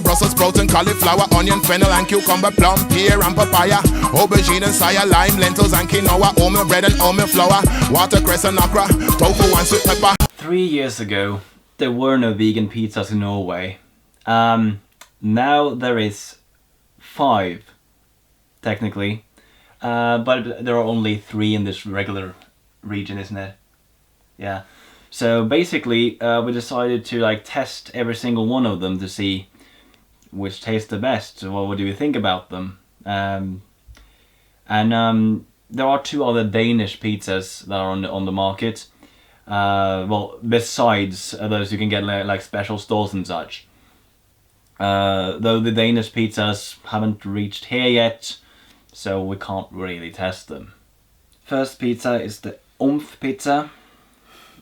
Brussels sprouts and cauliflower, onion, fennel and cucumber, plum, pear and papaya, aubergine and saya, lime, lentils and quinoa, oatmeal bread and oatmeal flour, watercress and okra, tofu and sweet pepper. 3 years ago, there were no vegan pizzas in Norway. Now there is 5, technically, but there are only 3 in this regular region, isn't it? Yeah. So basically, we decided to like test every single one of them to see which tastes the best. What do you think about them? There are 2 other Danish pizzas that are on the market. Well, besides those you can get like special stores and such. Though the Danish pizzas haven't reached here yet, so we can't really test them. First pizza is the Oomph Pizza.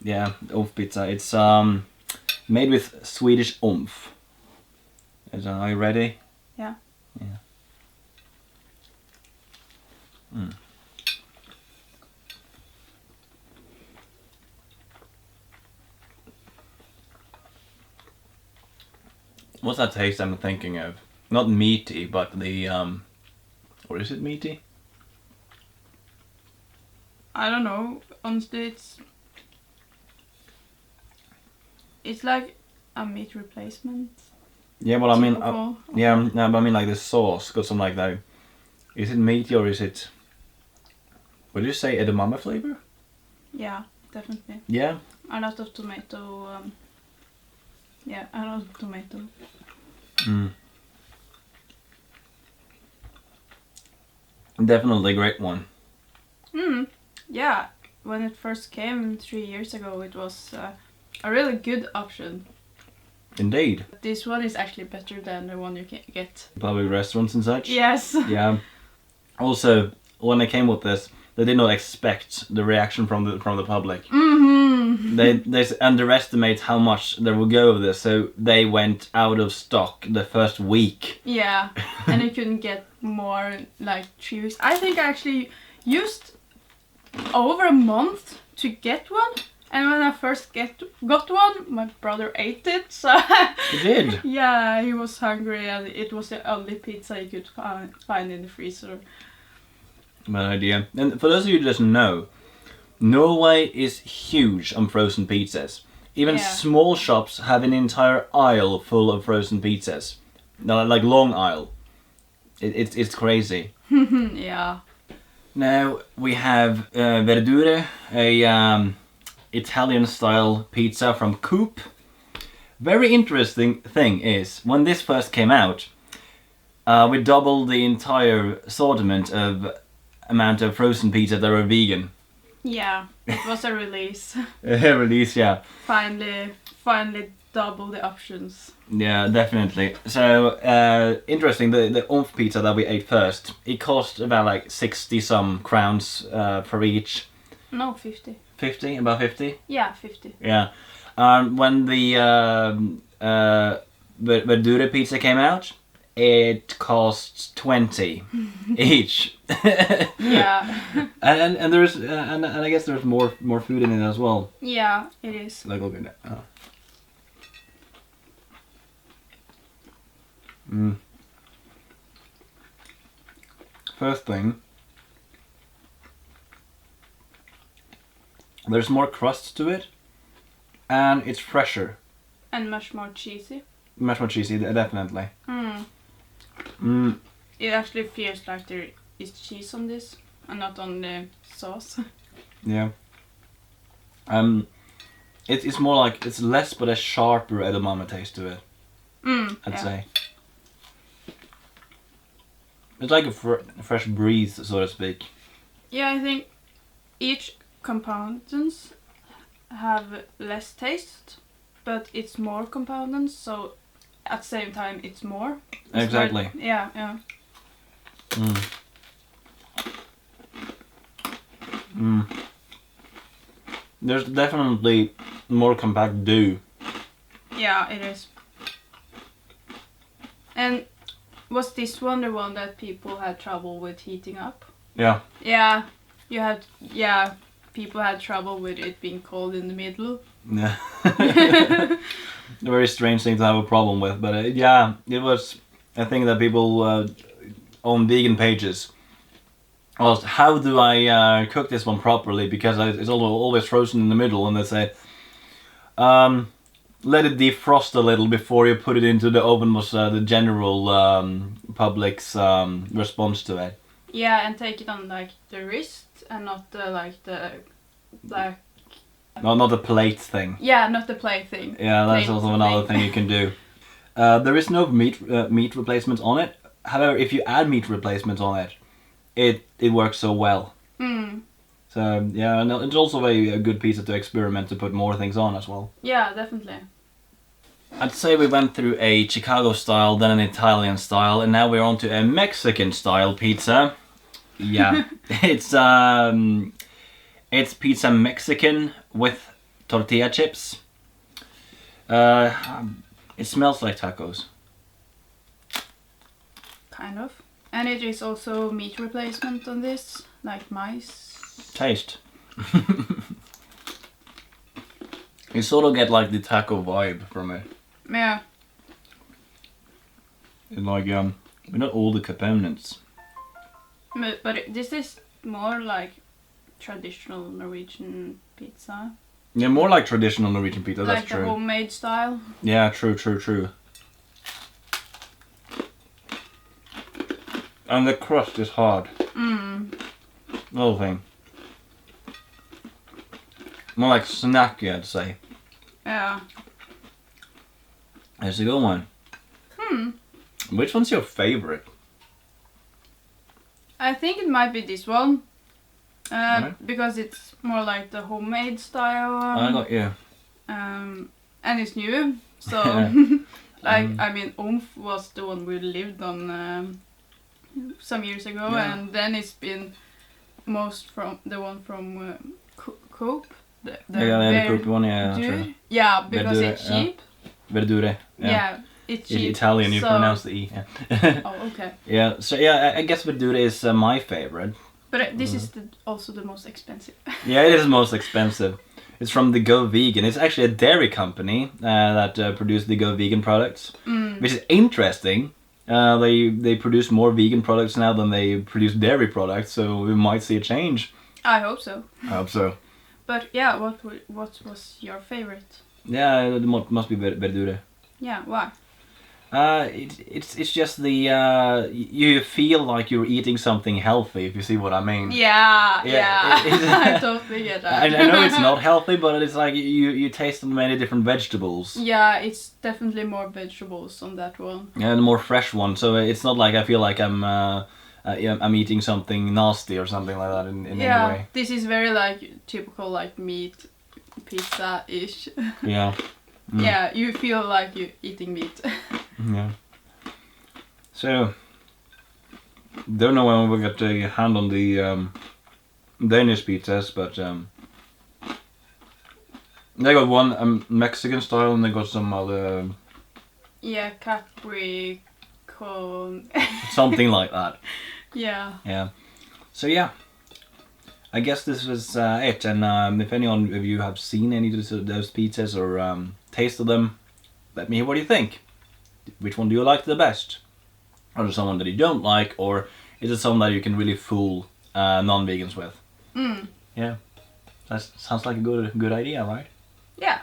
Yeah, Oomph Pizza. It's made with Swedish oomph. Are you ready? Yeah. Yeah. What's that taste I'm thinking of? Not meaty, but the or is it meaty? I don't know. Honestly, it's like a meat replacement. Yeah, well, I mean, Typical. yeah, no, but I mean, like the sauce got some like that. Is it meaty or is it? Would you say edamame flavor? Yeah, definitely. Yeah. A lot of tomato. Yeah, a lot of tomato. Definitely a great one. Yeah, when it first came 3 years ago, it was a really good option. Indeed. This one is actually better than the one you can get. Public restaurants and such. Yes. Yeah. Also, when they came with this, they did not expect the reaction from the public. Mm-hmm. They underestimate how much there will go of this, so they went out of stock the first week. Yeah, and you couldn't get more like 3 weeks. I think I actually used over a month to get one, and when I first got one, my brother ate it. So You did? yeah, he was hungry, and it was the only pizza he could find in the freezer. Bad idea. And for those of you who doesn't know, Norway is huge on frozen pizzas. Even Yeah. small shops have an entire aisle full of frozen pizzas. No, like long aisle. It's crazy. Yeah. Now we have verdure, a Italian style pizza from Coop. Very interesting thing is, when this first came out, we doubled the entire assortment of amount of frozen pizza that were vegan. Yeah, it was a release. Release, yeah. Finally double the options. Yeah, definitely. So, interesting, the Oomph Pizza that we ate first, it cost about like 60 some crowns for each. No, 50. 50? About 50? Yeah, 50. Yeah. When the verdure pizza came out, it costs 20 each. Yeah. and there's and I guess there's more food in it as well. Yeah, it is. Like look at that. Oh. First thing, there's more crust to it, and it's fresher. And much more cheesy. Much more cheesy, definitely. It actually feels like there is cheese on this, and not on the sauce. Yeah. It's more like, it's less but a sharper edamame taste to it. I'd say. It's like a fresh breeze, so to speak. Yeah, I think each components have less taste, but it's more components, so at the same time it's more. It's Exactly. more, yeah. There's definitely more compact dough. Yeah, it is. And was this one the one that people had trouble with heating up? Yeah. Yeah, people had trouble with it being cold in the middle. Yeah. a very strange thing to have a problem with. But yeah, it was a thing that people on vegan pages asked, how do I cook this one properly? Because it's always frozen in the middle, and they say, let it defrost a little before you put it into the oven, was the general public's response to it. Yeah, and take it on like the wrist and not the like. No, not the plate thing. Yeah, not the plate thing. Yeah, that's Plate also another thing you can do. There is no meat replacements on it. However, if you add meat replacements on it, it works so well. Mm. So yeah, and it's also a good pizza to experiment to put more things on as well. Yeah, definitely. I'd say we went through a Chicago style, then an Italian style, and now we're on to a Mexican style pizza. Yeah, it's pizza Mexican with tortilla chips. It smells like tacos. Kind of. And it is also meat replacement on this, like mice. Taste. You sort of get like the taco vibe from it. Yeah. It's like not all the components. But this is more like traditional Norwegian pizza. Yeah, more like traditional Norwegian pizza. Like That's true. the homemade style. Yeah, true. And the crust is hard. Mm. The whole thing. More like snacky, I'd say. Yeah. There's a good one. Which one's your favorite? I think it might be this one. Right. Because it's more like the homemade style. I got you. And it's new. So, like, I mean, Oomph was the one we lived on some years ago, Yeah. and then it's been most from the one from Coop. The The Coop one, yeah, Verdure. true. Yeah, because Verdure, it's yeah. cheap. Verdure. Yeah, it's In cheap. Italian, you so- pronounce the E. Yeah. Oh, okay. Yeah, so yeah, I guess Verdure is my favorite. But this is also the most expensive. Yeah, it is most expensive. It's from the Go Vegan. It's actually a dairy company that produce the Go Vegan products, which is interesting. They produce more vegan products now than they produce dairy products, so we might see a change. I hope so. I hope so. But yeah, what was your favorite? Yeah, it must be Verdure. Yeah, why? It's just the you feel like you're eating something healthy, if you see what I mean. Yeah. it- I totally get that. I know it's not healthy, but it's like you taste many different vegetables. Yeah, it's definitely more vegetables on that one. Yeah, the more fresh one. So it's not like I feel like I'm eating something nasty or something like that in any way. This is very like typical like meat pizza-ish. Yeah. Yeah, you feel like you're eating meat. Yeah. So, don't know when we'll get a hand on the Danish pizzas, but they got one Mexican style and they got some other Yeah, Capricorn. something like that. Yeah. Yeah. So yeah, I guess this was it. And if any of you have seen any of those pizzas or tasted them, let me hear what you think. Which one do you like the best? Or is it someone that you don't like, or is it someone that you can really fool non-vegans with? Yeah, that sounds like a good idea, right? Yeah.